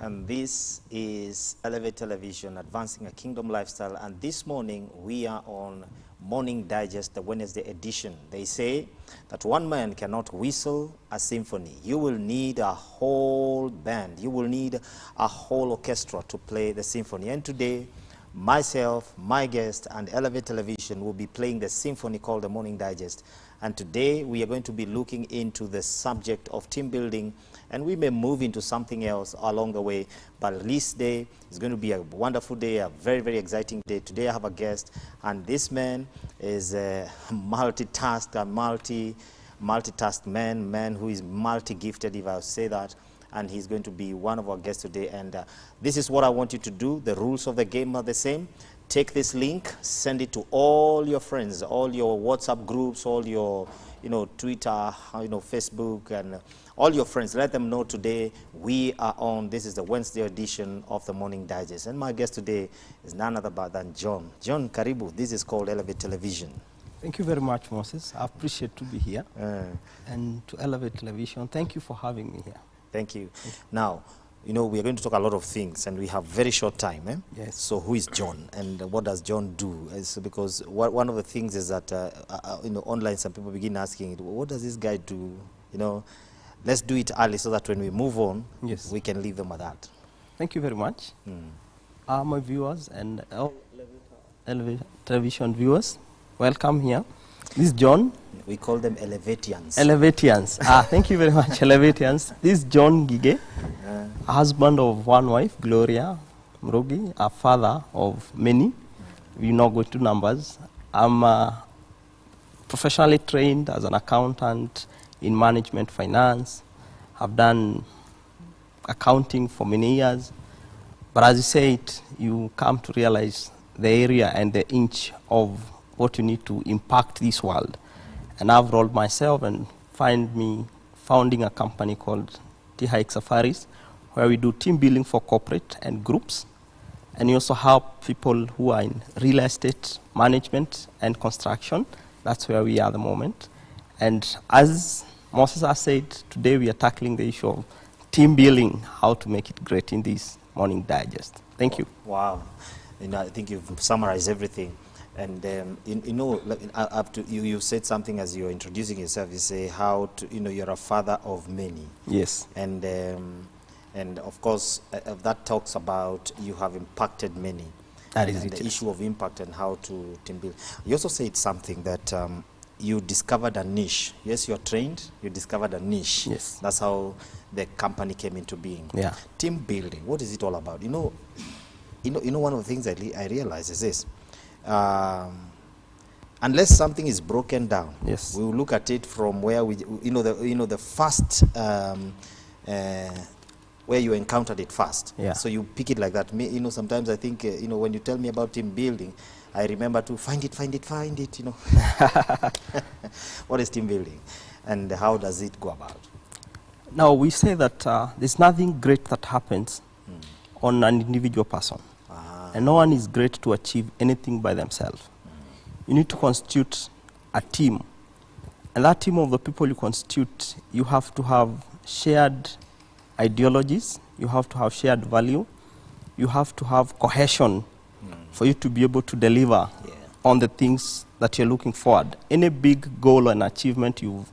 And this is Elevate Television, advancing a kingdom lifestyle. And this morning, we are on Morning Digest, the Wednesday edition. They say that one man cannot whistle a symphony. You will need a whole band. You will need a whole orchestra to play the symphony. And today, myself, my guest, and Elevate Television will be playing the symphony called the Morning Digest. And today, we are going to be looking into the subject of team building, and we may move into something else along the way. But this day is going to be a wonderful day, a very, very exciting day. Today I have a guest, and this man is a multitasked man who is multi-gifted, if I say that. And he's going to be one of our guests today. And this is what I want you to do. The rules of the game are the same. Take this link, send it to all your friends, all your WhatsApp groups, all your, Twitter, Facebook, and all your friends. Let them know today we are on. This is the Wednesday edition of the Morning Digest. And my guest today is none other than John. John, karibu. This is called Elevate Television. Thank you very much, Moses. I appreciate to be here. And to Elevate Television, thank you for having me here. Thank you. Now, we are going to talk a lot of things, and we have very short time. Yes. So who is John, and what does John do? It's because one of the things is that, online some people begin asking, what does this guy do? Let's do it early so that when we move on, yes, we can leave them at that. Thank you very much. My viewers and Elevate Television viewers, welcome here. This is John. We call them Elevatians. Elevatians. Thank you very much, Elevatians. This is John Ngige, a husband of one wife, Gloria Muiruri, a father of many. We now go to numbers. I'm professionally trained as an accountant in management finance. I've done accounting for many years. But as you said, you come to realize the area and the inch of what you need to impact this world. And I've rolled myself and find me founding a company called T-Hike Safaris, where we do team building for corporate and groups. And we also help people who are in real estate management and construction. That's where we are at the moment. And as Moses has said, today we are tackling the issue of team building, how to make it great in this Morning Digest. Thank you. Wow. I think you've summarized everything. And you said something as you're introducing yourself. You say how to, you're a father of many. Yes. And of course that talks about you have impacted many. That is it. The issue of impact and how to team build. You also said something that you discovered a niche. Yes, you're trained. You discovered a niche. Yes. That's how the company came into being. Yeah. Team building. What is it all about? One of the things I realize is this. Unless something is broken down, yes, we will look at it from where the first where you encountered it first. Yeah. So you pick it like that. Sometimes I think when you tell me about team building, I remember to find it. What is team building, and how does it go about? Now we say that there's nothing great that happens on an individual person. And no one is great to achieve anything by themselves. You need to constitute a team. And that team of the people you constitute, you have to have shared ideologies, you have to have shared value, you have to have cohesion for you to be able to deliver on the things that you're looking forward. Any big goal and achievement you've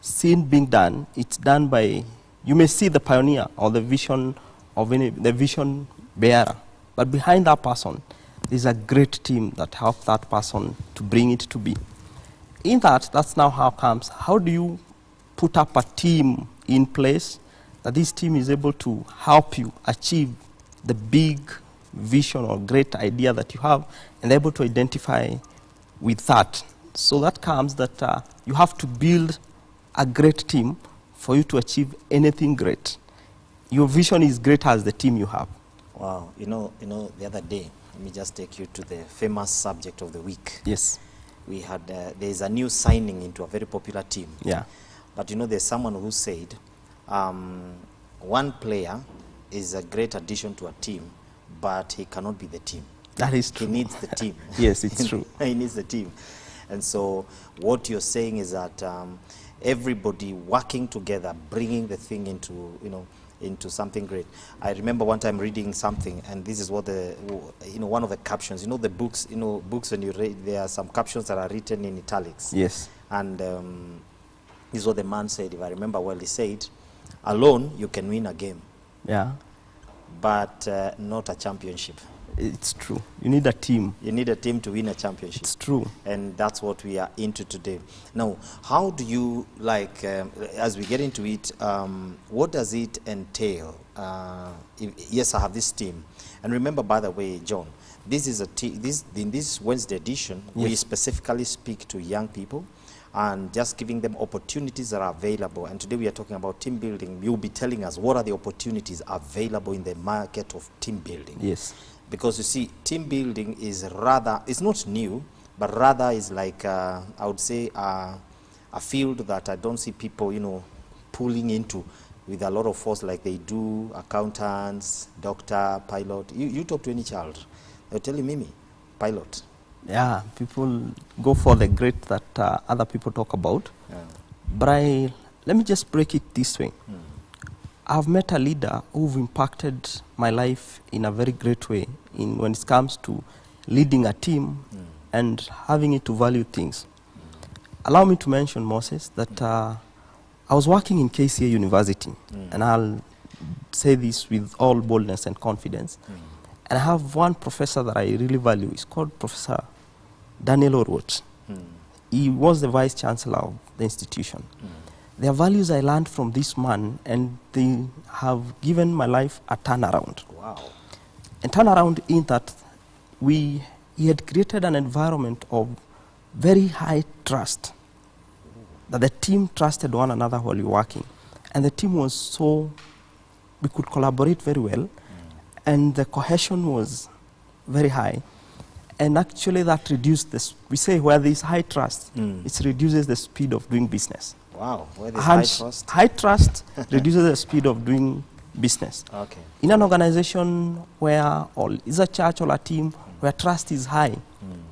seen being done, it's done by, you may see the pioneer or the vision of the vision bearer. But behind that person, there's a great team that helps that person to bring it to be. In that's now how it comes. How do you put up a team in place that this team is able to help you achieve the big vision or great idea that you have, and able to identify with that? So that comes that you have to build a great team for you to achieve anything great. Your vision is great as the team you have. Wow, the other day, let me just take you to the famous subject of the week. Yes. We had, there's a new signing into a very popular team. Yeah. But there's someone who said, one player is a great addition to a team, but he cannot be the team. That is true. He needs the team. Yes, it's true. He needs the team. And so what you're saying is that everybody working together, bringing the thing into, into something great. I remember one time reading something, and this is what one of the captions, the books, books when you read, there are some captions that are written in italics. Yes. And this is what the man said, if I remember well. He said, alone you can win a game. Yeah. But not a championship. It's true. You need a team. You need a team to win a championship. It's true. And that's what we are into today. Now, how do you, as we get into it, what does it entail? Yes, I have this team. And remember, by the way, John, this is in this Wednesday edition, yes, we specifically speak to young people and just giving them opportunities that are available. And today we are talking about team building. You'll be telling us what are the opportunities available in the market of team building. Yes. Because you see, team building is it's not new, but rather is like, I would say, a field that I don't see people, pulling into with a lot of force like they do accountants, doctor, pilot. You talk to any child, they'll tell you, Mimi, pilot. Yeah, people go for the great that other people talk about. Yeah. But let me just break it this way. I've met a leader who've impacted my life in a very great way when it comes to leading a team and having it to value things. Allow me to mention, Moses, that I was working in KCA University, and I'll say this with all boldness and confidence. And I have one professor that I really value. He's called Professor Daniel Orwood. He was the vice chancellor of the institution. There are values I learned from this man, and they have given my life a turnaround. Wow. And turnaround in that he had created an environment of very high trust, that the team trusted one another while you're working. And the team was we could collaborate very well, and the cohesion was very high. And actually that reduced we say where there is high trust, it reduces the speed of doing business. Wow, where there's high trust? High trust reduces the speed of doing business. Okay. In an organization where is a church or a team where trust is high,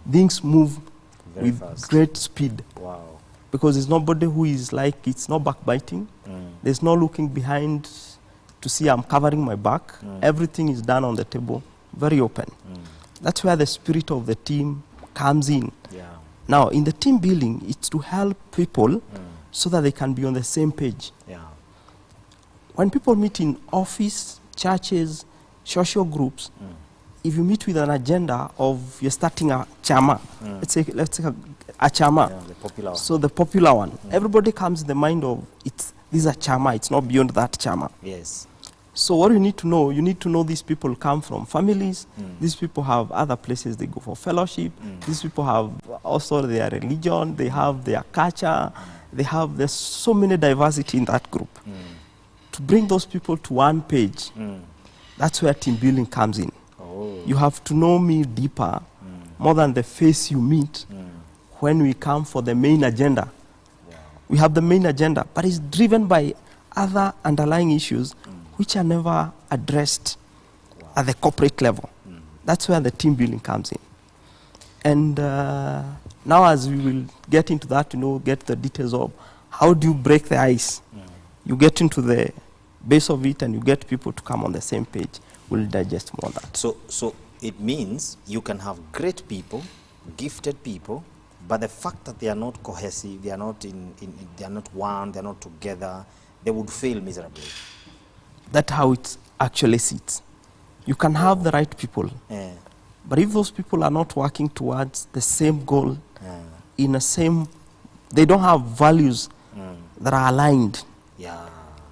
things move very with fast. Great speed. Wow. Because there's nobody who is it's no backbiting. There's no looking behind to see I'm covering my back. Everything is done on the table, very open. That's where the spirit of the team comes in. Yeah. Now, in the team building, it's to help people so that they can be on the same page. Yeah. When people meet in office, churches, social groups, if you meet with an agenda of you're starting a chama, let's say a chama, Yeah, the popular one. so the popular one, everybody comes in the mind of this is a chama, it's not beyond that chama. Yes. So what you need to know these people come from families, these people have other places they go for fellowship, these people have also their religion, they have their culture, there's so many diversity in that group. To bring those people to one page, that's where team building comes in. Oh. You have to know me deeper, more than the face you meet when we come for the main agenda. Wow. We have the main agenda, but it's driven by other underlying issues which are never addressed at the corporate level. That's where the team building comes in. And now as we will get into that, get the details of how do you break the ice. You get into the base of it and you get people to come on the same page. We'll digest more of that. So it means you can have great people, gifted people, but the fact that they are not cohesive, they are not they are not one, they are not together, they would fail miserably. That's how it actually sits. You can have the right people, but if those people are not working towards the same goal, they don't have values that are aligned,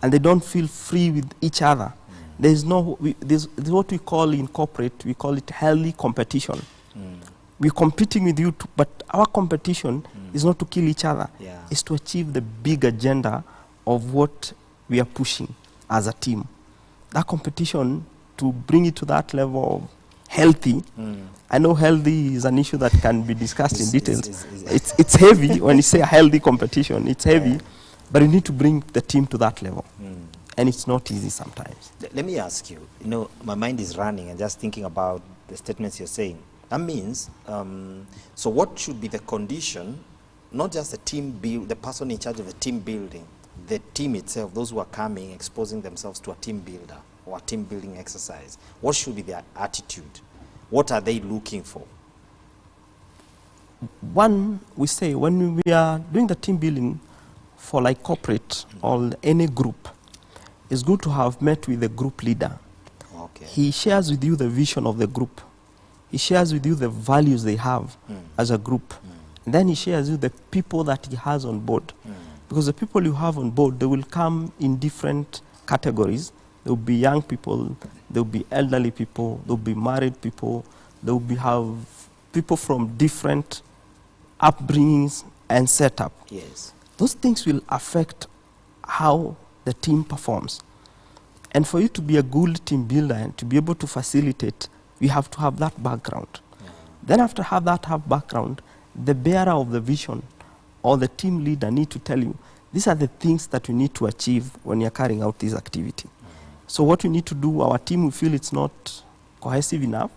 and they don't feel free with each other. There's what we call in corporate, we call it healthy competition. We're competing with you, but our competition is not to kill each other. It's to achieve the big agenda of what we are pushing as a team. That competition, to bring it to that level of healthy, I know healthy is an issue that can be discussed in details. It's heavy when you say a healthy competition, it's heavy, but you need to bring the team to that level. And it's not easy sometimes. Let me ask you, my mind is running and just thinking about the statements you're saying. That means, so what should be the condition, not just the person in charge of the team building, the team itself, those who are coming, exposing themselves to a team builder or a team building exercise, what should be their attitude? What are they looking for? One, we say when we are doing the team building for like corporate or any group, it's good to have met with the group leader. Okay. He shares with you the vision of the group. He shares with you the values they have as a group. And then he shares with you the people that he has on board. Because the people you have on board, they will come in different categories. There will be young people, there will be elderly people, there will be married people, there will be have people from different upbringings and setup. Yes. Those things will affect how the team performs. And for you to be a good team builder and to be able to facilitate, you have to have that background. Then after have that background, the bearer of the vision or the team leader need to tell you, these are the things that you need to achieve when you're carrying out this activity. So what we need to do, our team, we feel it's not cohesive enough.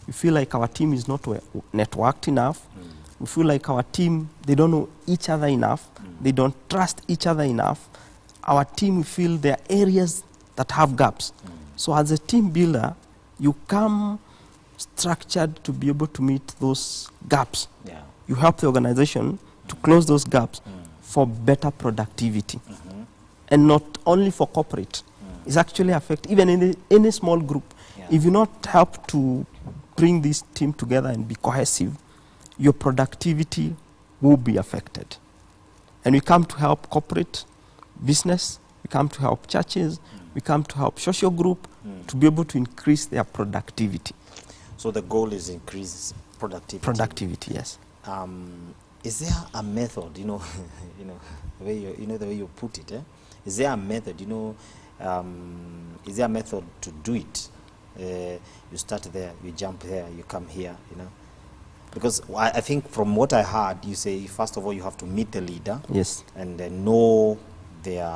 We feel like our team is not networked enough. We feel like our team, they don't know each other enough. They don't trust each other enough. Our team, we feel there are areas that have gaps. So as a team builder, you come structured to be able to meet those gaps. Yeah. You help the organization to close those gaps for better productivity. And not only for corporate. It's actually affect even in any small group. Yeah. If you not help to bring this team together and be cohesive, your productivity will be affected. And we come to help corporate business, we come to help churches, we come to help social group to be able to increase their productivity. So the goal is increase productivity. Productivity, yes. Is there a method, the way you put it? Is there a method, is there a method to do it? You start there, you jump there, you come here, Because I think from what I heard, you say, first of all, you have to meet the leader. Yes. And then know their,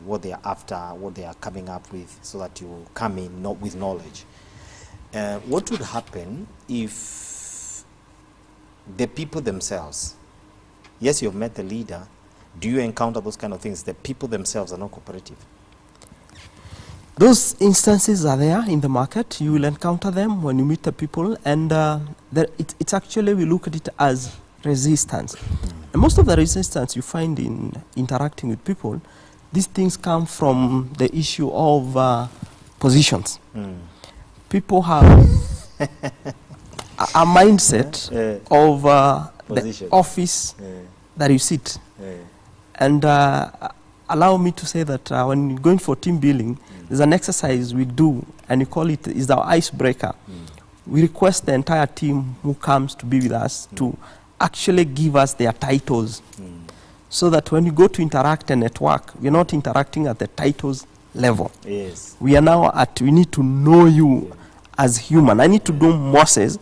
what they are after, what they are coming up with, so that you come in with knowledge. What would happen if the people themselves, yes, you've met the leader, do you encounter those kind of things? The people themselves are not cooperative. Those instances are there in the market. You will encounter them when you meet the people, and it's actually, we look at it as resistance. And most of the resistance you find in interacting with people, these things come from the issue of positions. People have a mindset of the office that you sit. And allow me to say that when you're going for team building, there's an exercise we do, and we call it is our icebreaker. We request the entire team who comes to be with us to actually give us their titles, so that when you go to interact and network, we're not interacting at the titles level. Yes. We are now we need to know you as human. I need to know Moses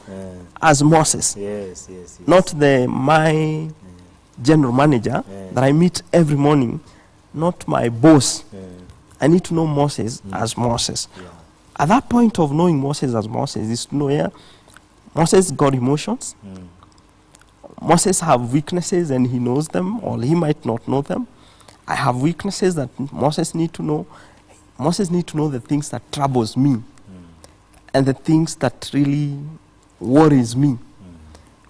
as Moses. Yes, yes, yes. Not my general manager that I meet every morning, not my boss. I need to know Moses as Moses. Yeah. At that point of knowing Moses as Moses is to know, Moses got emotions. Moses have weaknesses and he knows them, or he might not know them. I have weaknesses that Moses need to know. Moses need to know the things that troubles me and the things that really worries me.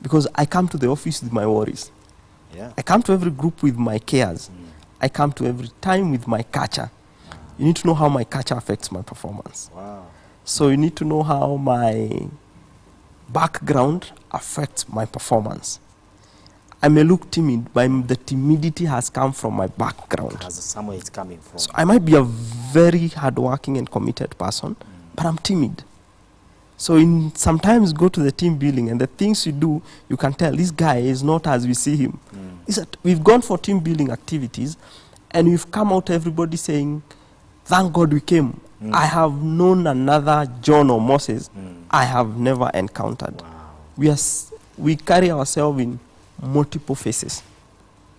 Because I come to the office with my worries. Yeah. I come to every group with my cares. I come to every time with my culture. You need to know how my culture affects my performance. Wow. So you need to know how my background affects my performance. I may look timid, but the timidity has come from my background. As somewhere it's coming from. So I might be a very hardworking and committed person, but I'm timid. So sometimes go to the team building, and the things you do, you can tell this guy is not as we see him. Is that we've gone for team building activities, and we've come out everybody saying, thank God we came. I have known another John or Moses I have never encountered. Wow. We carry ourselves in multiple faces.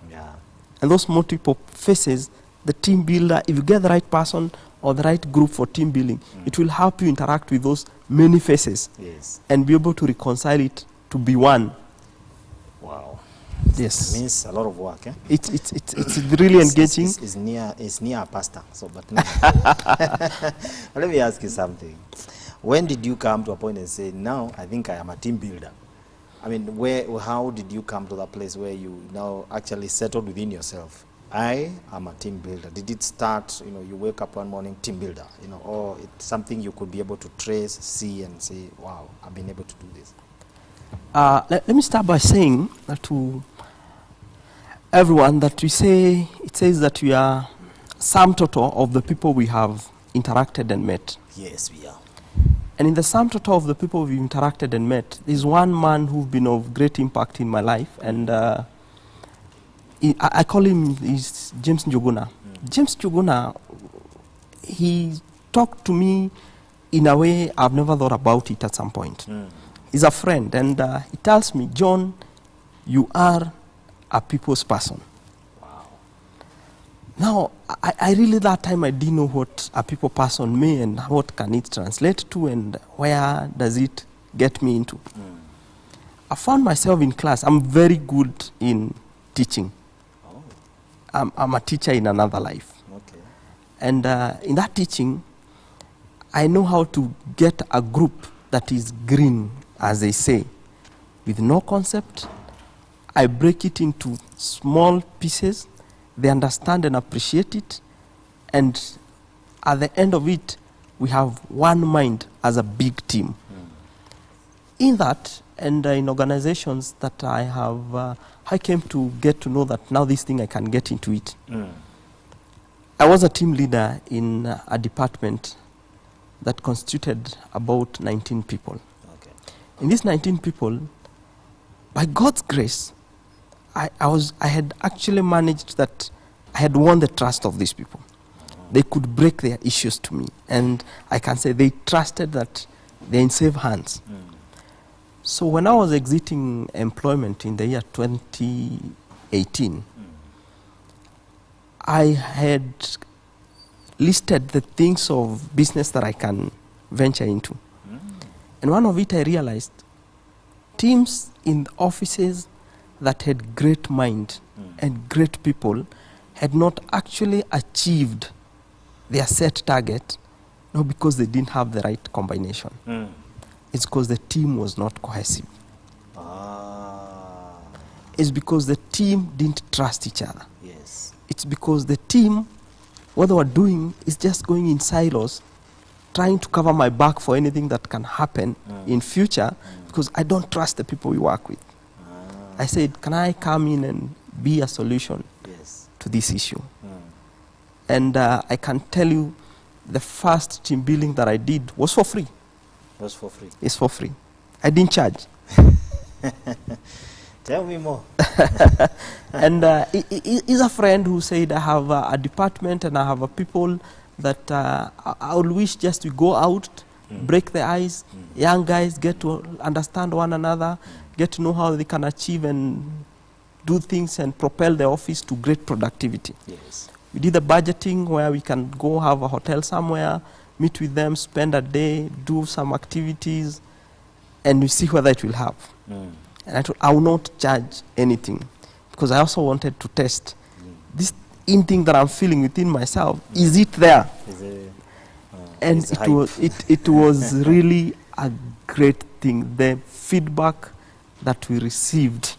Yeah. And those multiple faces, the team builder, if you get the right person or the right group for team building, it will help you interact with those many faces. Yes. And be able to reconcile it to be one. Wow. Yes. It means a lot of work. Eh? It's really engaging. It's near a pastor. So, but let me ask you something. When did you come to a point and say, now I think I am a team builder? I mean, how did you come to that place where you now actually settled within yourself? I am a team builder. Did it start, you wake up one morning, team builder, or it's something you could be able to trace, see, and say, wow, I've been able to do this? Let me start by saying that to everyone that it says that we are sum total of the people we have interacted and met. Yes, we are. And in the sum total of the people we've interacted and met, there's one man who's been of great impact in my life, and I call him James Njuguna. James Njuguna, he talked to me in a way I've never thought about it at some point. He's a friend, and he tells me, John, you are a people's person. Wow. Now, I really, that time, I didn't know what a people person means and what can it translate to and where does it get me into. I found myself in class. I'm very good in teaching. Oh. I'm a teacher in another life. Okay. And in that teaching, I know how to get a group that is green, as they say, with no concept. I break it into small pieces. They understand and appreciate it. And at the end of it, we have one mind as a big team. In that, and in organizations that I have, I came to get to know that now this thing I can get into it. I was a team leader in a department that constituted about 19 people. Okay. In these 19 people, by God's grace, I had actually managed that I had won the trust of these people. They could break their issues to me, and I can say they trusted that they're in safe hands. So when I was exiting employment in the year 2018, I had listed the things of business that I can venture into. And one of it I realized, teams in offices that had great mind and great people had not actually achieved their set target, not because they didn't have the right combination. It's because the team was not cohesive. It's because the team didn't trust each other. Yes. It's because the team, what they were doing is just going in silos, trying to cover my back for anything that can happen in future, because I don't trust the people we work with. I said, can I come in and be a solution to this issue? And I can tell you, the first team building that I did was for free. Was for free? It's for free. I didn't charge. Tell me more. And he's a friend who said, I have a department and I have a people that I would wish just to go out, break the ice, young guys get to understand one another, get to know how they can achieve and do things and propel the office to great productivity. Yes. We did the budgeting where we can go have a hotel somewhere, meet with them, spend a day, do some activities, and we see whether it will help. And I told, I will not charge anything, because I also wanted to test this in thing that I'm feeling within myself. Is it there? And it was really a great thing. The feedback that we received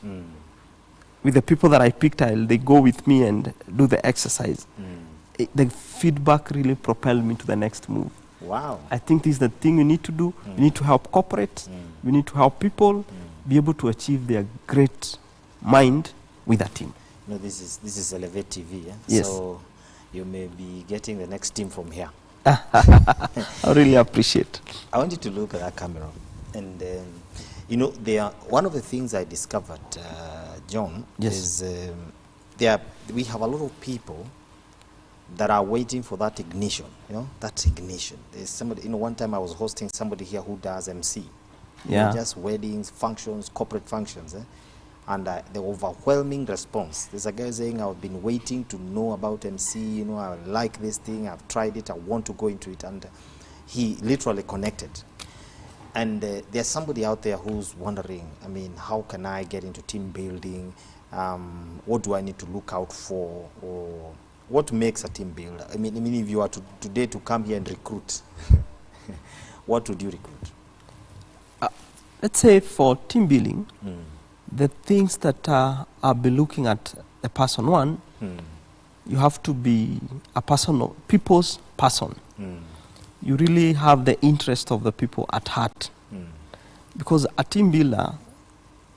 with the people that I picked, they go with me and do the exercise. The feedback really propelled me to the next move. Wow. I think this is the thing we need to do. We need to help corporate. We need to help people be able to achieve their great mind with a team. No, this is Elevate TV. Yes. So you may be getting the next team from here. I really appreciate. I want you to look at that camera. And, one of the things I discovered, John, is we have a lot of people that are waiting for that ignition, that ignition. There's somebody, one time I was hosting somebody here who does MC. Just weddings, functions, corporate functions. And the overwhelming response. There's a guy saying, I've been waiting to know about MC, I like this thing, I've tried it, I want to go into it. And he literally connected. And there's somebody out there who's wondering, I mean, how can I get into team building? What do I need to look out for? Or what makes a team builder? I mean if you are today to come here and recruit, what would you recruit? Let's say for team building, the things that I'll be looking at a person. One, you have to be a person, people's person. You really have the interest of the people at heart. Because a team builder,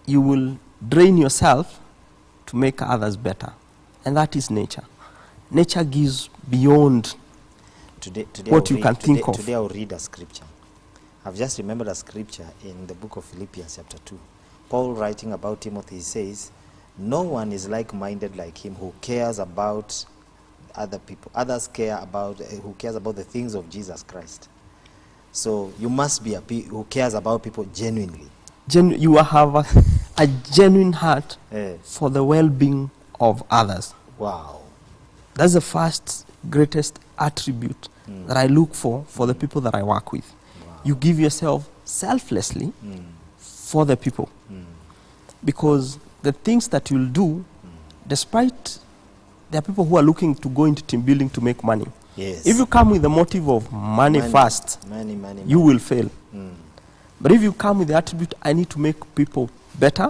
you will drain yourself to make others better. And that is nature. Nature gives beyond what you can think of. Today I'll read a scripture. I've just remembered a scripture in the book of Philippians chapter 2. Paul, writing about Timothy, says, no one is like-minded like him who cares about other people. Others care about, who cares about the things of Jesus Christ. So you must be who cares about people genuinely. You have a genuine heart for the well-being of others. Wow. That's the first greatest attribute that I look for the people that I work with. Wow. You give yourself selflessly for the people. Because the things that you'll do, despite there are people who are looking to go into team building to make money. Yes. If you come with the motive of money first, you will fail. But if you come with the attribute, I need to make people better.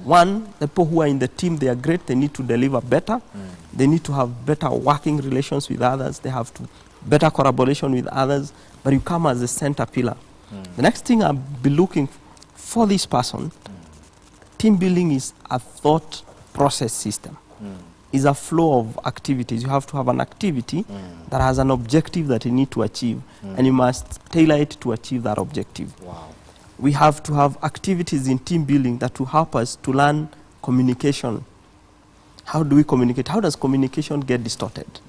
One, the people who are in the team, they are great. They need to deliver better. They need to have better working relations with others. They have to better collaboration with others. But you come as a center pillar. The next thing I'll be looking for this person, team building is a thought process system. Is a flow of activities. You have to have an activity that has an objective that you need to achieve, and you must tailor it to achieve that objective. Wow. We have to have activities in team building that will help us to learn communication. How do we communicate? How does communication get distorted?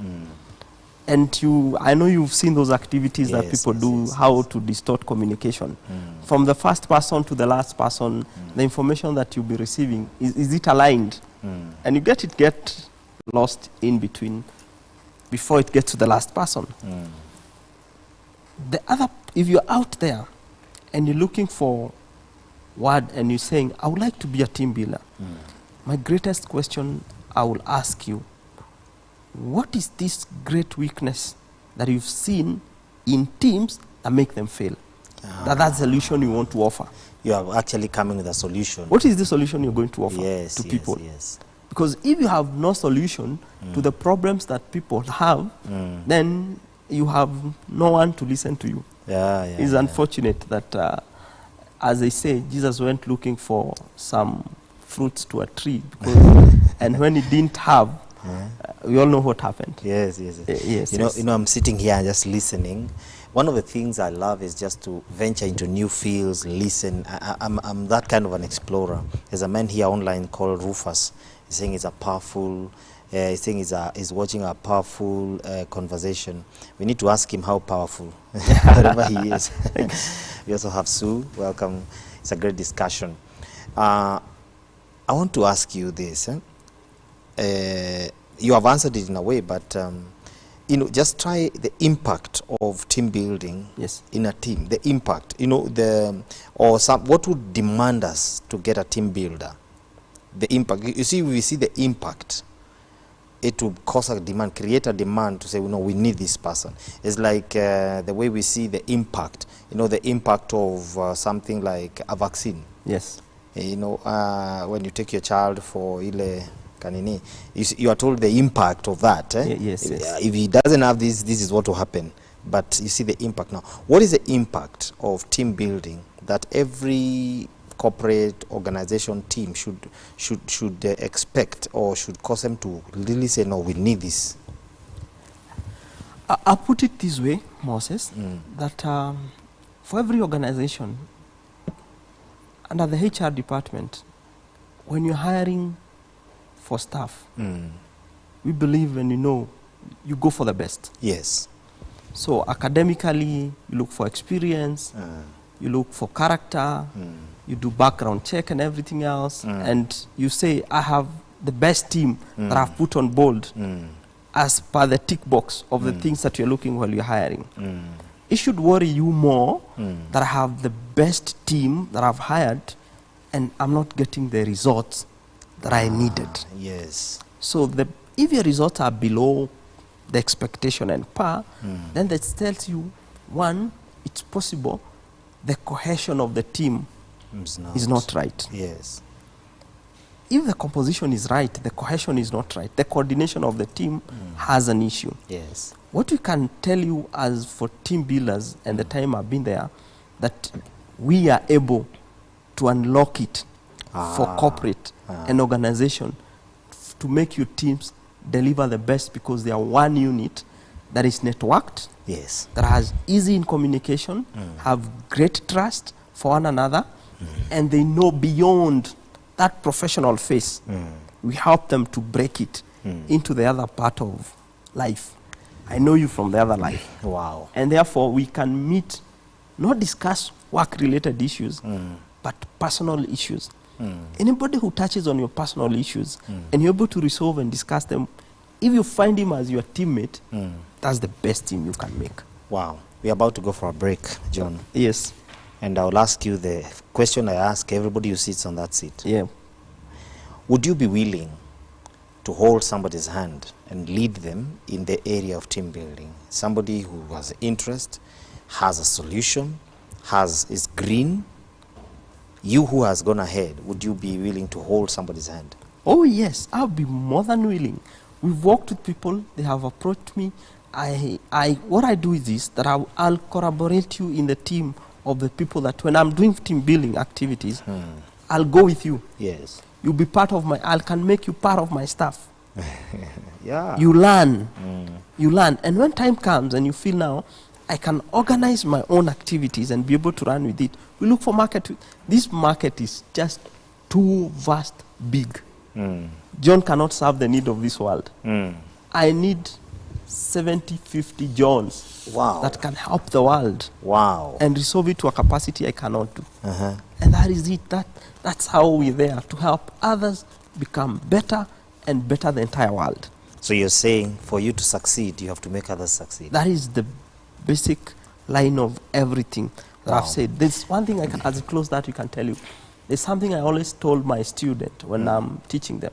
And I know you've seen those activities that people do, how to distort communication. From the first person to the last person, the information that you'll be receiving, is it aligned? And you get lost in between before it gets to the last person. The other, if you're out there and you're looking for word and you're saying, I would like to be a team builder, my greatest question I will ask you, what is this great weakness that you've seen in teams that make them fail? That's the solution you want to offer. You are actually coming with a solution. What is the solution you're going to offer to people? Yes. Because if you have no solution to the problems that people have, then you have no one to listen to you. It's unfortunate that, as they say, Jesus went looking for some fruits to a tree, because and when he didn't have, we all know what happened. Yes. You know, I'm sitting here and just listening. One of the things I love is just to venture into new fields, listen. I'm that kind of an explorer. There's a man here online called Rufus. He's saying it's a powerful, he's saying he's watching a powerful conversation. We need to ask him how powerful, wherever he is. We also have Sue. Welcome. It's a great discussion. I want to ask you this. You have answered it in a way, but you know, just try the impact of team building in a team. The impact, you know, what would demand us to get a team builder? The impact. You see, we see the impact. It will cause a demand, create a demand to say, you know, we need this person. It's like the way we see the impact. You know, the impact of something like a vaccine. Yes. You know, when you take your child for kanini, you are told the impact of that. Yes. If he doesn't have this is what will happen. But you see the impact now. What is the impact of team building that every corporate organization team should expect, or should cause them to really say, no, we need this? I'll put it this way, Moses, that for every organization, under the HR department, when you're hiring for staff, we believe, and you go for the best. Yes. So academically, you look for experience, you look for character, you do background check and everything else, and you say, I have the best team that I've put on board as per the tick box of the things that you're looking while you're hiring. it should worry you more that I have the best team that I've hired and I'm not getting the results that I needed. Yes. So if your results are below the expectation and par, then that tells you, one, it's possible the cohesion of the team is not right. Yes. If the composition is right, the cohesion is not right. The coordination of the team has an issue. Yes. What we can tell you as for team builders and the time I've been there, that we are able to unlock it for corporate and organization to make your teams deliver the best, because they are one unit that is networked, yes, that has easy in communication, have great trust for one another, and they know beyond that professional phase. We help them to break it into the other part of life. I know you from the other life. Wow. And therefore, we can meet, not discuss work-related issues, but personal issues. Anybody who touches on your personal issues and you're able to resolve and discuss them, if you find him as your teammate, that's the best team you can make. Wow. We're about to go for a break, John. Yes. And I'll ask you the question I ask everybody who sits on that seat. Yeah. Would you be willing to hold somebody's hand and lead them in the area of team building? Somebody who has interest, has a solution, is green. You who has gone ahead, would you be willing to hold somebody's hand? Oh yes, I'll be more than willing. We've worked with people, they have approached me. What I do is this, that I'll corroborate you in the team of the people that when I'm doing team building activities, I'll go with you. Yes. You'll be part of I can make you part of my staff. Yeah. You learn. You learn. And when time comes and you feel now, I can organize my own activities and be able to run with it, we look for market. This market is just too vast, big. John cannot serve the need of this world. I need 70, 50 Johns that can help the world. Wow. And resolve it to a capacity I cannot do. And that is it. That's how we're there, to help others become better and better the entire world. So you're saying for you to succeed, you have to make others succeed. That is the basic line of everything that I've said. There's one thing as I close that, we can tell you. There's something I always told my student when I'm teaching them.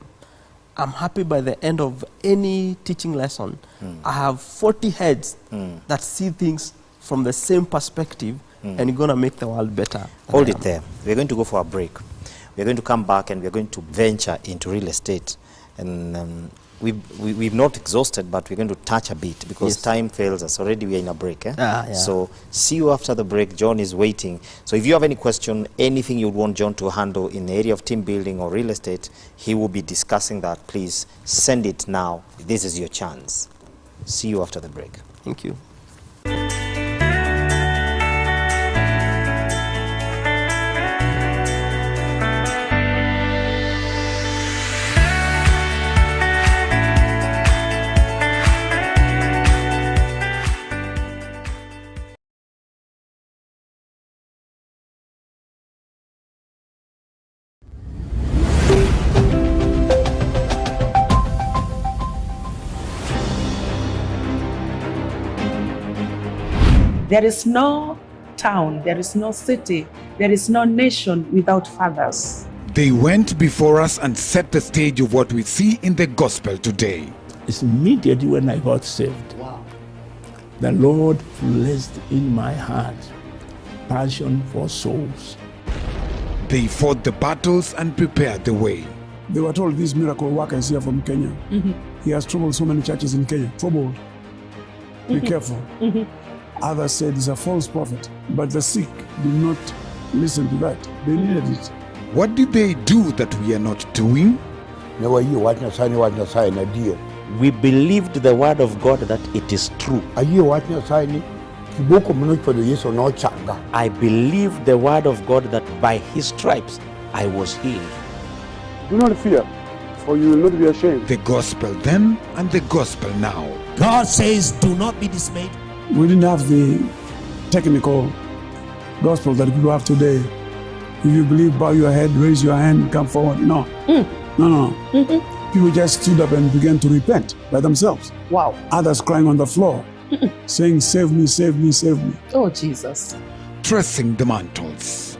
I'm happy by the end of any teaching lesson, I have 40 heads that see things from the same perspective, and you're going to make the world better. Hold it there. We're going to go for a break. We're going to come back and we're going to venture into real estate. And we've not exhausted, but we're going to touch a bit because time fails us. Already we are in a break. So see you after the break. John is waiting. So if you have any question, anything you want John to handle in the area of team building or real estate, he will be discussing that. Please send it now. This is your chance. See you after the break. Thank you. There is no town, there is no city, there is no nation without fathers. They went before us and set the stage of what we see in the gospel today. It's immediately when I got saved. Wow. The Lord placed in my heart passion for souls. They fought the battles and prepared the way. They were told this miracle worker is here from Kenya. He has troubled so many churches in Kenya. Troubled. Be careful. Others said he's a false prophet, but the sick did not listen to that. They needed it. What did they do that we are not doing? We believed the word of God that it is true. I believe the word of God that by his stripes I was healed. Do not fear, for you will not be ashamed. The gospel then and the gospel now. God says, do not be dismayed. We didn't have the technical gospel that people have today. If you believe, bow your head, raise your hand, come forward. No. No. People just stood up and began to repent by themselves. Wow. Others crying on the floor. saying, save me, save me, save me. Oh, Jesus. Tracing the mantles.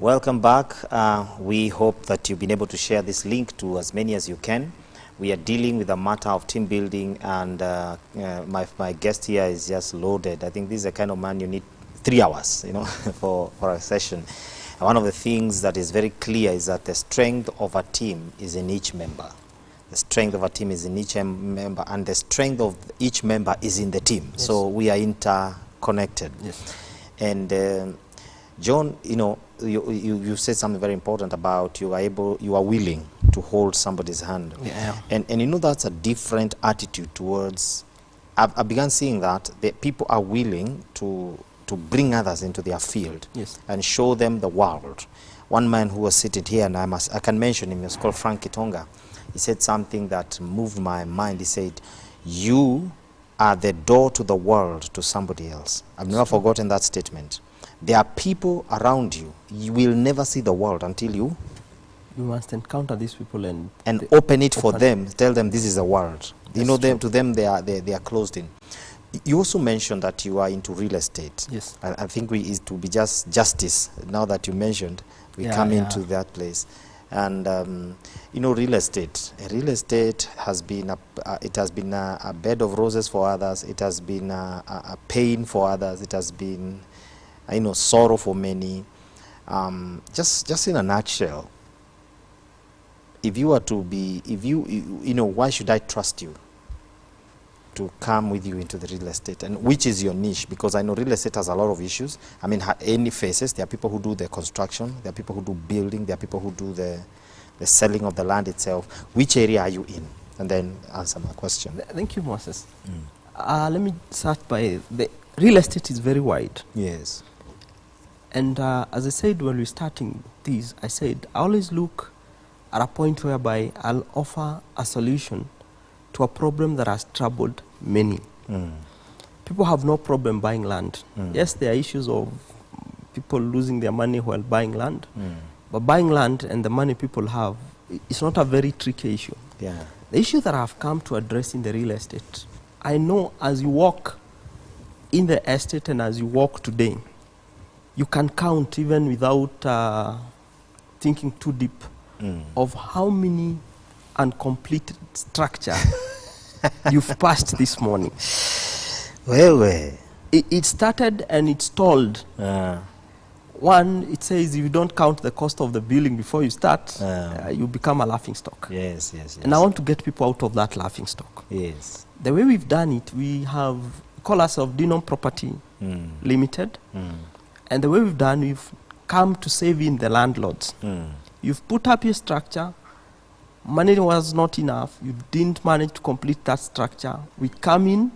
Welcome back. We hope that you've been able to share this link to as many as you can. We are dealing with a matter of team building, and my guest here is just loaded. I think this is the kind of man you need 3 hours, you know, for a session. And one of the things that is very clear is that the strength of a team is in each member. The strength of a team is in each member, and the strength of each member is in the team. Yes. So we are interconnected. Yes. And John, you know, you said something very important about you are willing to hold somebody's hand. Yeah. And you know, that's a different attitude towards, I began seeing that the people are willing to bring others into their field. Yes. And show them the world. One man who was sitting here, and I can mention him, he was called Frank Kitonga. He said something that moved my mind. He said, you are the door to the world to somebody else. I've never forgotten that statement. There are people around you. You will never see the world until you must encounter these people and open it for them. Tell them this is the world. You know, to them they are closed in. You also mentioned that you are into real estate. Yes. I think it will be just justice. Now that you mentioned, we come into that place. And you know, real estate has been a bed of roses for others. It has been a pain for others. It has been, you know, sorrow for many. Just in a nutshell, if you were to be, you know, why should I trust you to come with you into the real estate? And which is your niche? Because I know real estate has a lot of issues. I mean, any phases. There are people who do the construction. There are people who do building. There are people who do the selling of the land itself. Which area are you in? And then answer my question. Thank you, Moses. Let me start by the real estate is very wide. Yes. And as I said when we were starting this, I said I always look at a point whereby I'll offer a solution to a problem that has troubled many. People have no problem buying land. Yes, there are issues of people losing their money while buying land, but buying land and the money people have, it's not a very tricky issue. Yeah. The issue that I've come to address in the real estate, I know as you walk in the estate and as you walk today, you can count even without thinking too deep of how many uncompleted structure you've passed this morning. Well. It started and it's told. One, it says if you don't count the cost of the building before you start, you become a laughing stock. Yes, yes, yes. And I want to get people out of that laughing stock. Yes. The way we've done it, we have call ourselves Dinom Property Limited. And the way we've done, we've come to save in the landlords. You've put up your structure, money was not enough, you didn't manage to complete that structure. We come in,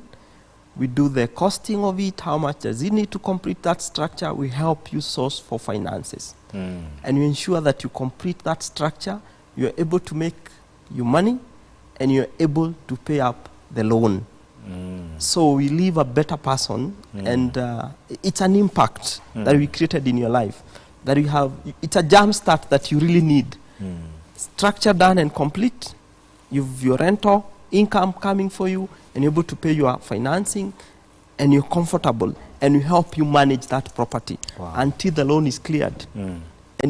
we do the costing of it, how much does it need to complete that structure, we help you source for finances. And you ensure that you complete that structure, you're able to make your money, and you're able to pay up the loan. So we leave a better person, and it's an impact that we created in your life. That you have, it's a jump start that you really need. Structure done and complete, you've your rental income coming for you, and you're able to pay your financing, and you're comfortable, and we help you manage that property until the loan is cleared. And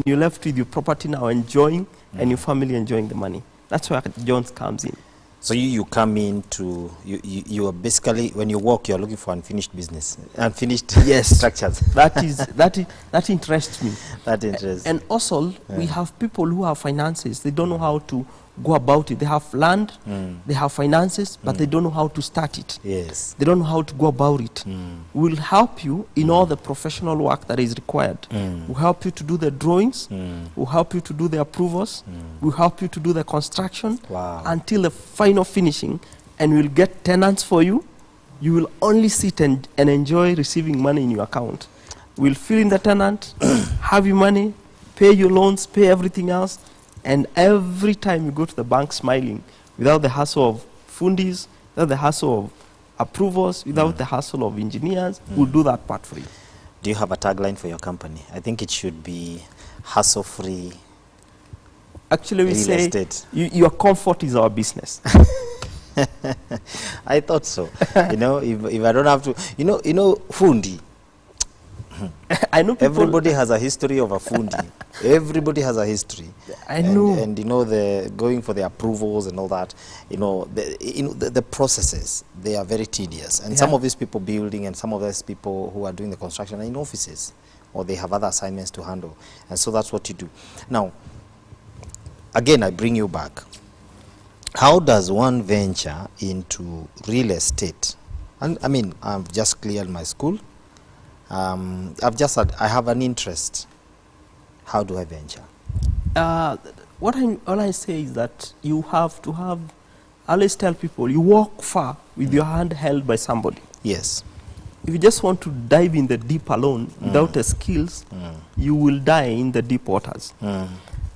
you're left with your property now enjoying, and your family enjoying the money. That's where Jones comes in. So you come into, you are basically, when you work, you're looking for unfinished business, unfinished structures. That interests me. That interests. And also, we have people who have finances. They don't know how to go about it. They have land, they have finances, but they don't know how to start it. Yes. They don't know how to go about it. We'll help you in all the professional work that is required. We'll help you to do the drawings. We'll help you to do the approvals. We'll help you to do the construction until the final finishing, and we'll get tenants for you. You will only sit and enjoy receiving money in your account. We'll fill in the tenant, have your money, pay your loans, pay everything else, and every time you go to the bank smiling, without the hassle of fundis, without the hassle of approvals, without the hassle of engineers, we'll do that part for you. Do you have a tagline for your company? I think it should be hassle-free. Actually, we real say estate. Your comfort is our business. I thought so. You know, if I don't have to, you know, fundi. I know people, everybody has a history of a fundi. Everybody has a history. I know. And you know, the going for the approvals and all that, the processes, they are very tedious. And some of these people building and some of these people who are doing the construction are in offices, or they have other assignments to handle. And so that's what you do. Now, again, I bring you back. How does one venture into real estate? And I mean, I've just cleared my school. I have an interest. How do I venture? All I say is that you have to have, I always tell people, you walk far with your hand held by somebody. Yes. If you just want to dive in the deep alone without the skills, you will die in the deep waters.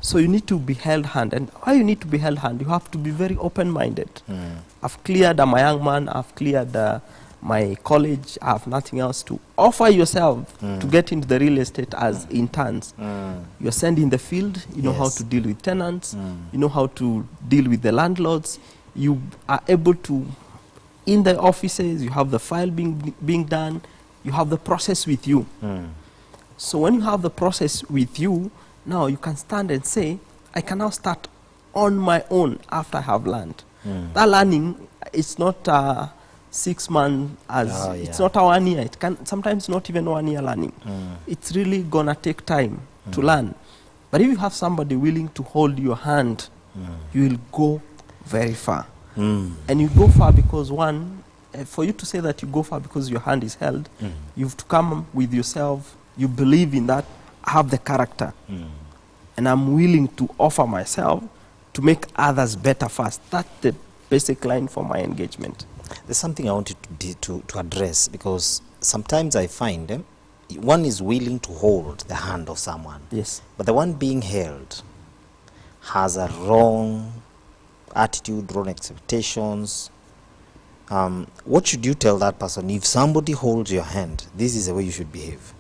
So you need to be held hand. And why you need to be held hand? You have to be very open-minded. I've cleared, I'm a young man, I've cleared my college, I have nothing else to offer yourself to get into the real estate as interns. You're sent in the field, you know how to deal with tenants, you know how to deal with the landlords. You are able to, in the offices, you have the file being done, you have the process with you. So when you have the process with you, now you can stand and say, I can now start on my own after I have learned. That learning, it's not 6 months, it's not a 1 year. It can sometimes not even 1 year learning. It's really gonna take time to learn. But if you have somebody willing to hold your hand, you will go very far. And you go far because for you to say that you go far because your hand is held, you have to come with yourself, you believe in that, have the character. And I'm willing to offer myself to make others better first. That's the basic line for my engagement. There's something I wanted to address, because sometimes I find one is willing to hold the hand of someone. Yes. But the one being held has a wrong attitude, wrong expectations. What should you tell that person? If somebody holds your hand, this is the way you should behave.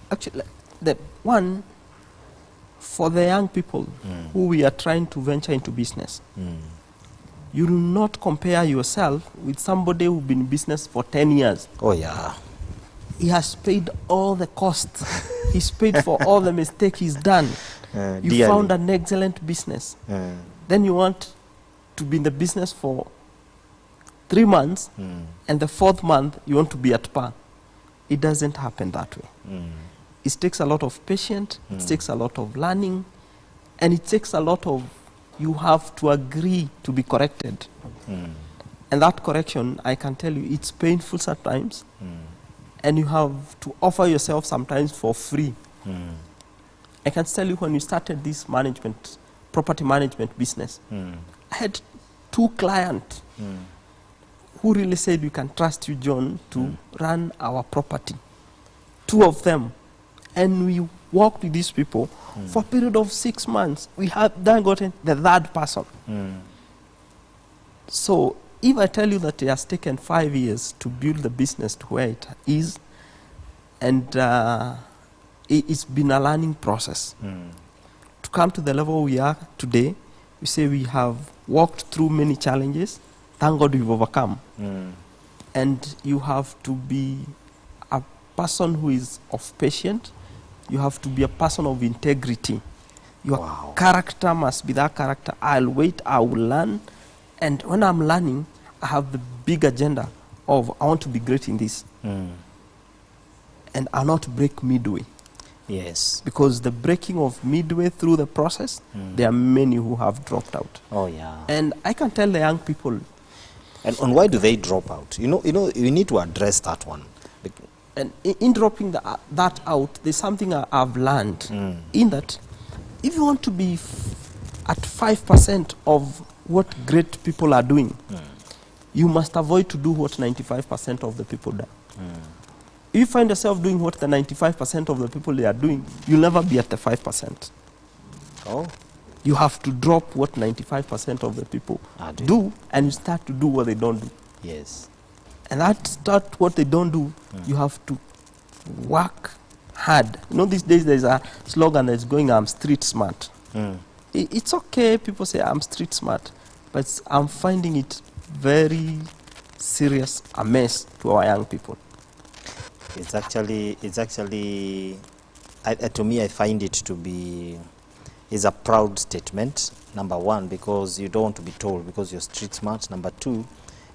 Actually, the one, for the young people who we are trying to venture into business, you do not compare yourself with somebody who's been in business for 10 years. Oh, yeah. He has paid all the costs. He's paid for all the mistakes he's done. You found an excellent business. Then you want to be in the business for 3 months, and the 4th month you want to be at par. It doesn't happen that way. It takes a lot of patience, it takes a lot of learning, and it takes a lot of, you have to agree to be corrected. And that correction, I can tell you, it's painful sometimes, and you have to offer yourself sometimes for free. I can tell you, when we started this property management business, I had 2 clients who really said, we can trust you, John, to run our property. 2 of them. And we worked with these people for a period of 6 months. We have then gotten the 3rd person. So if I tell you that it has taken 5 years to build the business to where it is, and it's been a learning process. To come to the level we are today, we say we have walked through many challenges. Thank God we've overcome. And you have to be a person who is of patience. You have to be a person of integrity. Your character must be that character. I'll wait, I will learn. And when I'm learning, I have the big agenda of, I want to be great in this. And I'll not break midway. Yes. Because the breaking of midway through the process, there are many who have dropped out. Oh, yeah. And I can tell the young people. And why do they drop out? You need to address that one. And in dropping that out, there's something I've learned in that if you want to be at 5% of what great people are doing, you must avoid to do what 95% of the people do. If you find yourself doing what the 95% of the people they are doing, you'll never be at the 5%. Oh. You have to drop what 95% of the people do, and you start to do what they don't do. Yes. And start what they don't do, you have to work hard. These days there's a slogan that's going, I'm street smart. It's okay, people say I'm street smart, but I'm finding it very serious a mess to our young people. It's actually, to me, I find it to be, is a proud statement, number one, because you don't want to be told because you're street smart. Number two,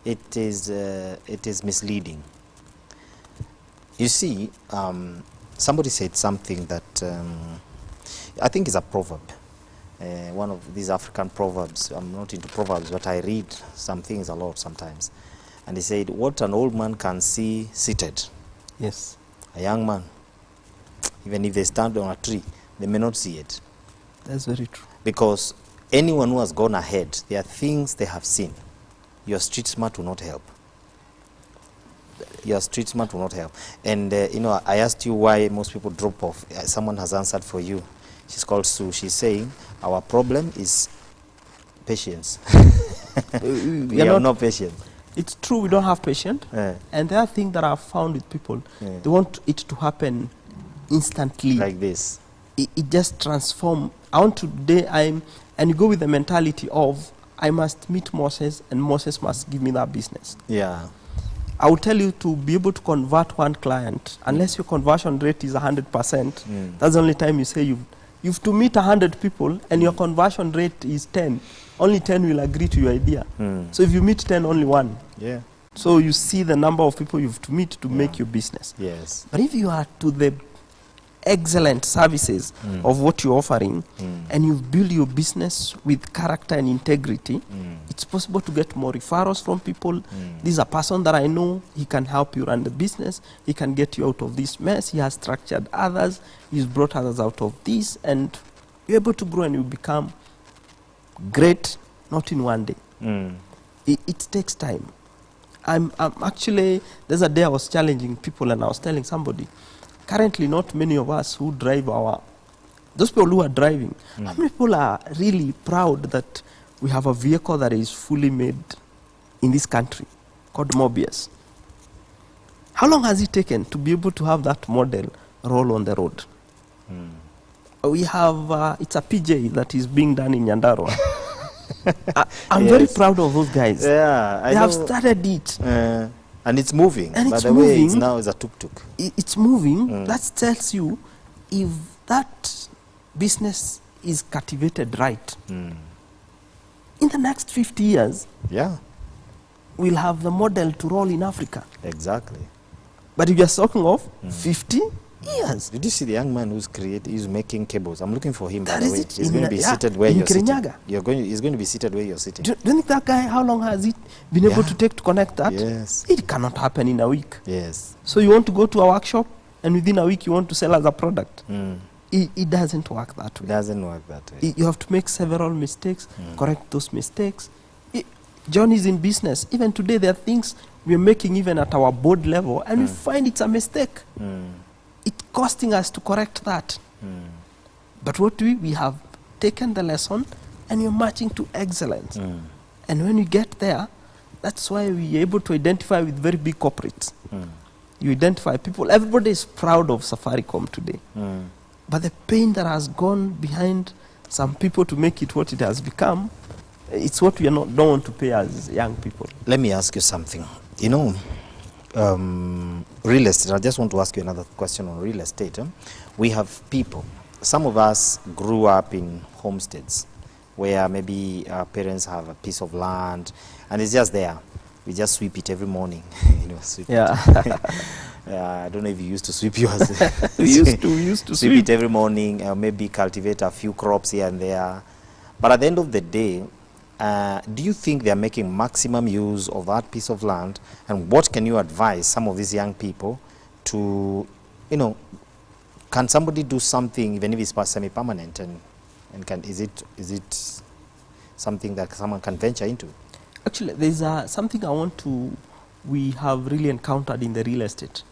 it is misleading. You see, somebody said something that I think is a proverb. One of these African proverbs. I'm not into proverbs, but I read some things a lot sometimes. And he said, what an old man can see seated. Yes. A young man, even if they stand on a tree, they may not see it. That's very true. Because anyone who has gone ahead, there are things they have seen. Your street smart will not help. Your street smart will not help. And, I asked you why most people drop off. Someone has answered for you. She's called Sue. She's saying, our problem is patience. we are not patient. It's true, we don't have patience. And the other thing that I've found with people, they want it to happen instantly. Like this. It just transforms. I want today, and you go with the mentality of, I must meet Moses, and Moses must give me that business. Yeah. I will tell you, to be able to convert one client, unless your conversion rate is 100%, that's the only time you say you've to meet 100 people, and your conversion rate is 10. Only 10 will agree to your idea. So if you meet 10, only one. Yeah. So you see the number of people you have to meet to make your business. Yes. But if you are to the excellent services of what you're offering, and you've built your business with character and integrity, it's possible to get more referrals from people. This is a person that I know, he can help you run the business, he can get you out of this mess, he has structured others, he's brought others out of this, and you're able to grow and you become great, not in one day. It takes time. I'm actually, there's a day I was challenging people and I was telling somebody, currently not many of us who drive those people who are driving, how many people are really proud that we have a vehicle that is fully made in this country called Mobius? How long has it taken to be able to have that model roll on the road? We have, it's a PJ that is being done in Nyandarua. I'm very proud of those guys. Yeah, they have started it. And it's moving. And by it's the moving. way, it's now is a tuk-tuk. It's moving. That tells you if that business is cultivated right, in the next 50 years, we'll have the model to roll in Africa. Exactly. But you're just talking of 50 years. Did you see the young man who's making cables? I'm looking for him, by That the is way. it. He's going to be seated where you're Kirinyaga. sitting. He's going to be seated where you're sitting. Do you think that guy, how long has it been able to take to connect that? Yes. It cannot happen in a week. Yes. So you want to go to a workshop, and within a week you want to sell as a product. It doesn't work that way. It doesn't work that way. You have to make several mistakes, correct those mistakes. John is in business. Even today, there are things we're making even at our board level, and we find it's a mistake. It's costing us to correct that. But what we have taken the lesson, and you're marching to excellence. And when you get there, that's why we're able to identify with very big corporates. You identify people. Everybody is proud of Safaricom today. But the pain that has gone behind some people to make it what it has become, it's what we don't want to pay as young people. Let me ask you something. Real estate, I just want to ask you another question on real estate. We have people, some of us grew up in homesteads where maybe our parents have a piece of land and it's just there. We just sweep it every morning. Sweep it. I don't know if you used to sweep yours. We used to sweep sweep. it every morning, maybe cultivate a few crops here and there. But at the end of the day, do you think they are making maximum use of that piece of land? And what can you advise some of these young people to, can somebody do something even if it's semi-permanent, and is it something that someone can venture into? Actually, there's something we have really encountered in the real estate.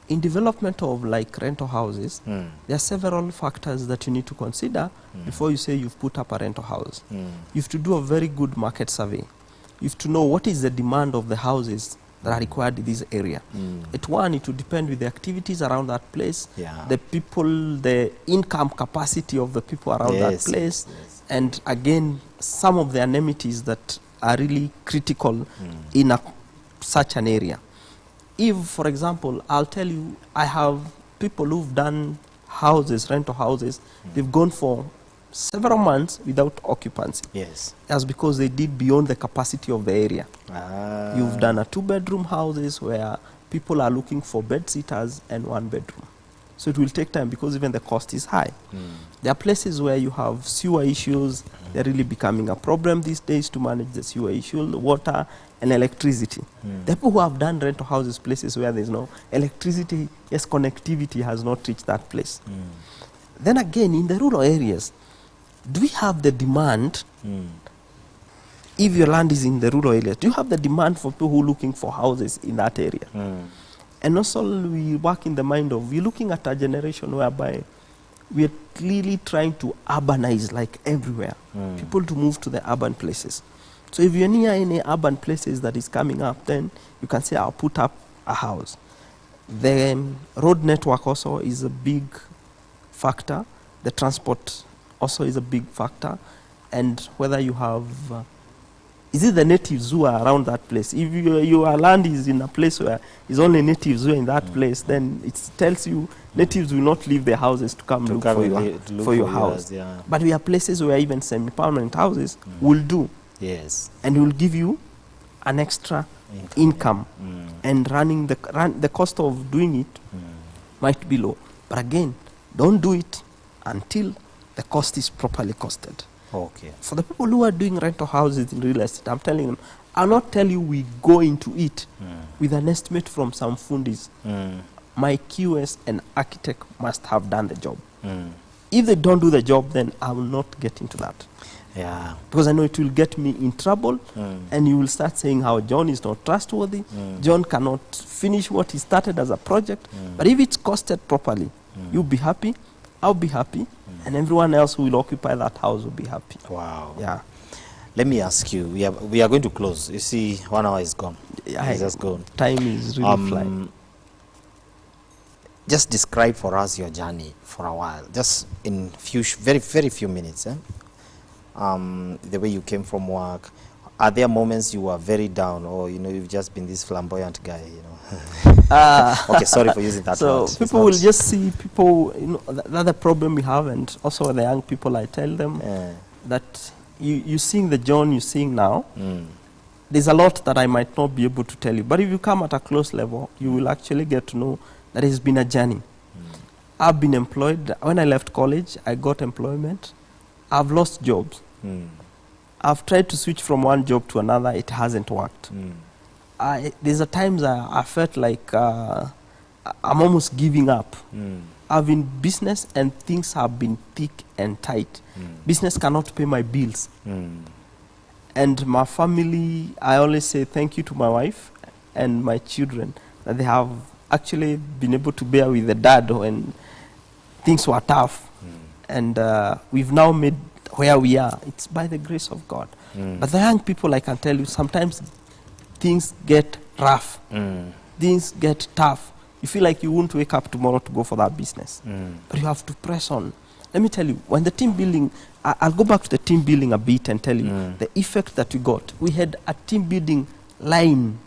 In development of like rental houses, there are several factors that you need to consider before you say you've put up a rental house. You have to do a very good market survey. You have to know what is the demand of the houses that are required in this area. It will depend with the activities around that place, the people, the income capacity of the people around that place, and again, some of the amenities that are really critical in such an area. If, for example, I'll tell you, I have people who've done houses, rental houses, they've gone for several months without occupancy. Yes. That's because they did beyond the capacity of the area. You've done a 2-bedroom houses where people are looking for bed sitters and 1 bedroom. So it will take time because even the cost is high. There are places where you have sewer issues. They're really becoming a problem these days to manage the sewer issue, the water and electricity. The people who have done rental houses, places where there's no electricity, yes, connectivity has not reached that place. Then again, in the rural areas, do we have the demand? If your land is in the rural areas, do you have the demand for people who are looking for houses in that area? And also we work in the mind of, we're looking at a generation whereby we're clearly trying to urbanize like everywhere. People to move to the urban places. So if you're near any urban places that is coming up, then you can say, I'll put up a house. The road network also is a big factor. The transport also is a big factor. And whether you have, is it the natives who are around that place? If your land is in a place where it's only natives who are in that place, then it tells you natives will not leave their houses to come look for your house. But we have places where even semi-permanent houses will do. Yes. And will give you an extra income. And running the cost of doing it might be low. But again, don't do it until the cost is properly costed. Okay. For the people who are doing rental houses in real estate, I'm telling them, I'll not tell you we go into it with an estimate from some fundis. My QS and architect must have done the job. If they don't do the job, then I will not get into that. Yeah. Because I know it will get me in trouble, and you will start saying how John is not trustworthy. John cannot finish what he started as a project. But if it's costed properly, you'll be happy, I'll be happy, and everyone else who will occupy that house will be happy. Wow. Yeah. Let me ask you, we are going to close. You see, 1 hour is gone. It's just gone. Time is really flying. Just describe for us your journey for a while, just in very few minutes. The way you came from work. Are there moments you were very down, or you've just been this flamboyant guy? Okay, sorry for using that word. So people will just see people. That's the problem we have, and also the young people. I tell them that you seeing the John you seeing now. There's a lot that I might not be able to tell you, but if you come at a close level, you will actually get to know that it's been a journey. I've been employed. When I left college, I got employment. I've lost jobs. I've tried to switch from one job to another. It hasn't worked. There's a times I felt like I'm almost giving up. I've been business and things have been thick and tight. Business cannot pay my bills. And my family, I always say thank you to my wife and my children that they have actually been able to bear with the dad when things were tough. And we've now made where we are. It's by the grace of God. But the young people, I can tell you, sometimes things get rough. Things get tough. You feel like you won't wake up tomorrow to go for that business. But you have to press on. Let me tell you, when the team building, I'll go back to the team building a bit and tell you the effect that we got. We had a team building line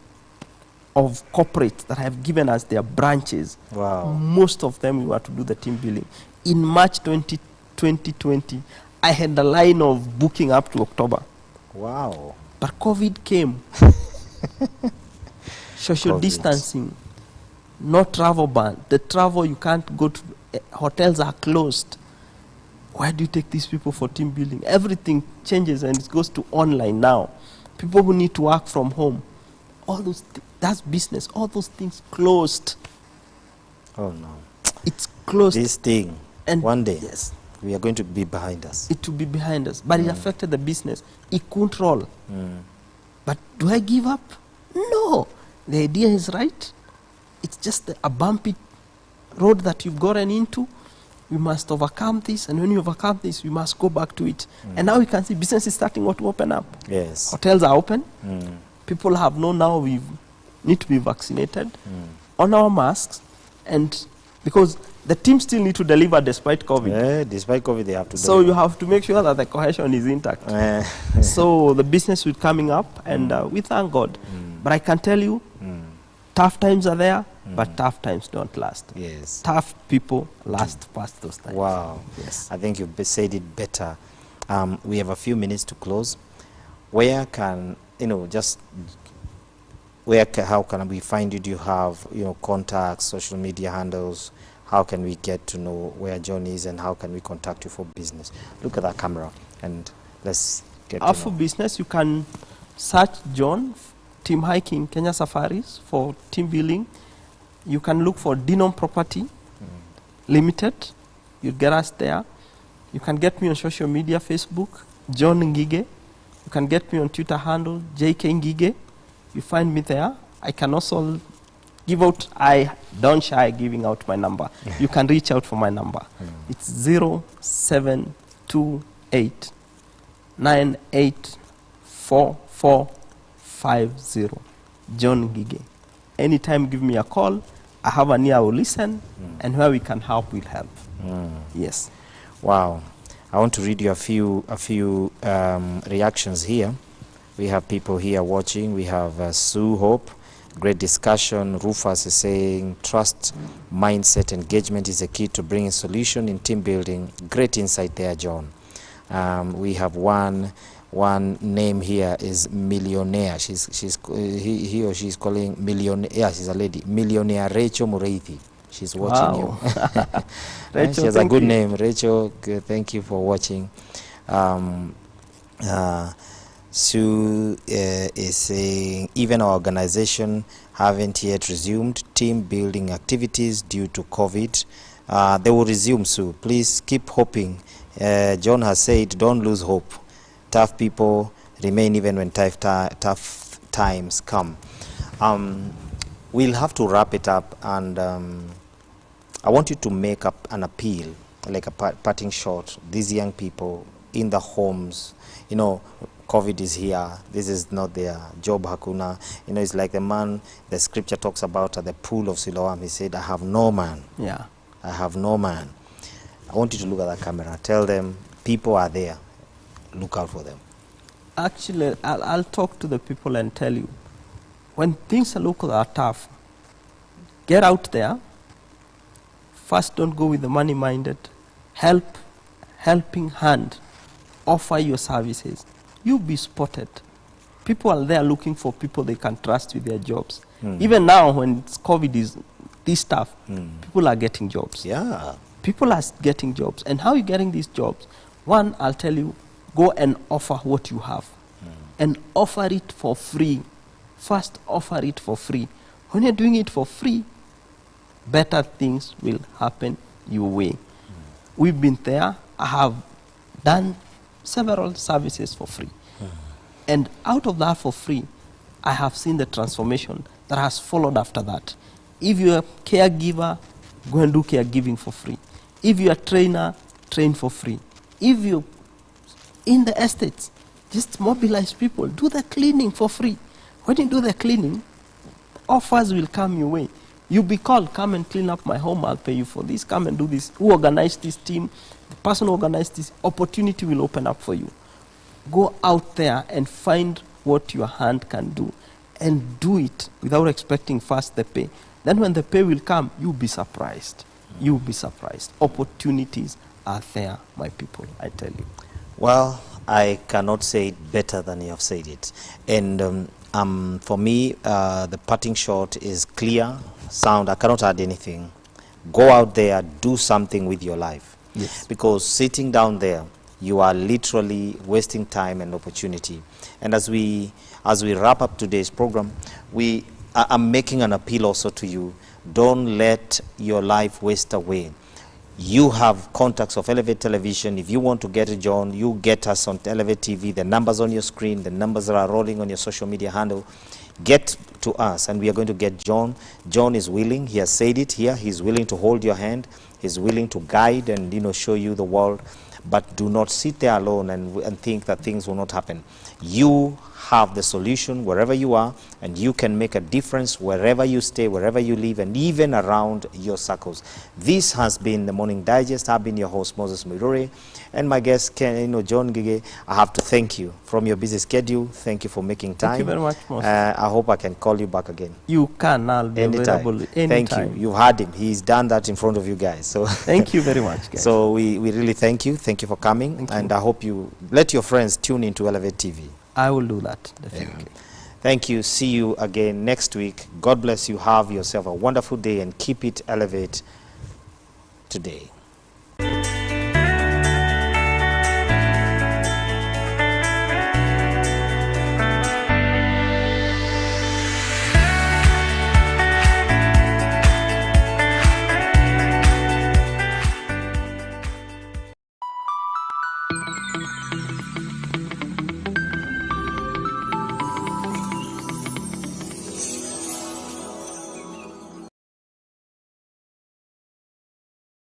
of corporates that have given us their branches. Wow. Most of them we were to do the team building. In March 2020, I had a line of booking up to October. Wow. But COVID came. Social distancing. no travel ban. The travel, you can't go to, hotels are closed. Why do you take these people for team building? Everything changes and it goes to online now. People who need to work from home, all those, that's business. All those things closed. Oh no. It's closed. This thing, and one day, yes, we are going to be behind us. it will be behind us. But it affected the business. It couldn't roll. But do I give up? No. The idea is right. It's just a bumpy road that you've gotten into. We must overcome this, and when you overcome this, we must go back to it. And now we can see business is starting to open up. Yes. Hotels are open. People have known now we need to be vaccinated, on our masks, and because the team still need to deliver despite COVID. Yeah, despite COVID, they have to So you have to make sure that the cohesion is intact. So the business is coming up, and we thank God. But I can tell you, tough times are there, but tough times don't last. Yes. Tough people last past those times. Wow. Yes. I think you've said it better. We have a few minutes to close. Where can, how can we find you? Do you have, contacts, social media handles? How can we get to know where John is, and how can we contact you for business? Look at that camera and let's get to For know. business, you can search John, Team Hiking, Kenya Safaris for team building. You can look for Denom Property Limited. You'll get us there. You can get me on social media, Facebook, John Ngige. You can get me on Twitter handle, JK Ngige. You find me there. I can also give out, I don't shy giving out my number. You can reach out for my number. It's 0728 984450. John Ngige. Anytime give me a call. I have an ear, I will listen, and where we can help, we'll help. Yes. Wow. I want to read you a few reactions here. We have people here watching. We have Sue Hope. Great discussion. Rufus is saying trust, mindset, engagement is a key to bringing solution in team building. Great insight there, John. We have one name here is Millionaire. He or she's calling Millionaire. Yeah, she's a lady. Millionaire Rachel Mureithi. She's watching you. Rachel, she has a good name. Rachel, thank you for watching. Sue is saying, even our organization haven't yet resumed team building activities due to COVID. They will resume, Sue. Please keep hoping. John has said, don't lose hope. Tough people remain even when tough times come. We'll have to wrap it up, and I want you to make up an appeal, like a parting shot. These young people in the homes, COVID is here. This is not their job, hakuna. It's like the man the scripture talks about at the pool of Siloam. He said, I have no man. Yeah. I have no man. I want you to look at that camera. Tell them people are there. Look out for them. Actually, I'll talk to the people and tell you, when things are tough, get out there. First, don't go with the money-minded. Helping hand. Offer your services. You'll be spotted. People are there looking for people they can trust with their jobs. Even now, when COVID is this stuff, people are getting jobs. Yeah. People are getting jobs. And how are you getting these jobs? One, I'll tell you, go and offer what you have. And offer it for free. First, offer it for free. When you're doing it for free, better things will happen your way. We've been there. I have done several services for free. And out of that for free, I have seen the transformation that has followed after that. If you're a caregiver, go and do caregiving for free. If you're a trainer, train for free. If you're in the estates, just mobilize people. Do the cleaning for free. When you do the cleaning, offers will come your way. You'll be called, come and clean up my home, I'll pay you for this. Come and do this. Who organized this team? The person who organized this, opportunity will open up for you. Go out there and find what your hand can do and do it without expecting first the pay. Then when the pay will come, you'll be surprised. You'll be surprised. Opportunities are there, my people, I tell you. Well, I cannot say it better than you have said it. And for me, the parting shot is clear. sound. I cannot add anything. Go out there, do something with your life. Yes. Because sitting down there, you are literally wasting time and opportunity. And as we wrap up today's program, I'm making an appeal also to you. Don't let your life waste away. You have contacts of Elevate Television. If you want to get John, you get us on Elevate TV. The numbers on your screen, the numbers that are rolling on your social media handle. Get to us, and we are going to get John. John is willing. He has said it here. He's willing to hold your hand. He's willing to guide and show you the world. But do not sit there alone and think that things will not happen. You have the solution wherever you are, and you can make a difference wherever you stay, wherever you live, and even around your circles. This has been the Morning Digest. I've been your host, Moses Muiruri, and my guest, John Ngige. I have to thank you from your busy schedule. Thank you for making time. Thank you very much, Moses. I hope I can call you back again. You can. I'll be available anytime. Thank you. You've heard him. He's done that in front of you guys. So thank you very much, guys. So we really thank you. Thank you for coming. And I hope you let your friends tune into Elevate TV. I will do that, definitely. Yeah. Thank you. See you again next week. God bless you. Have yourself a wonderful day and keep it Elevate today.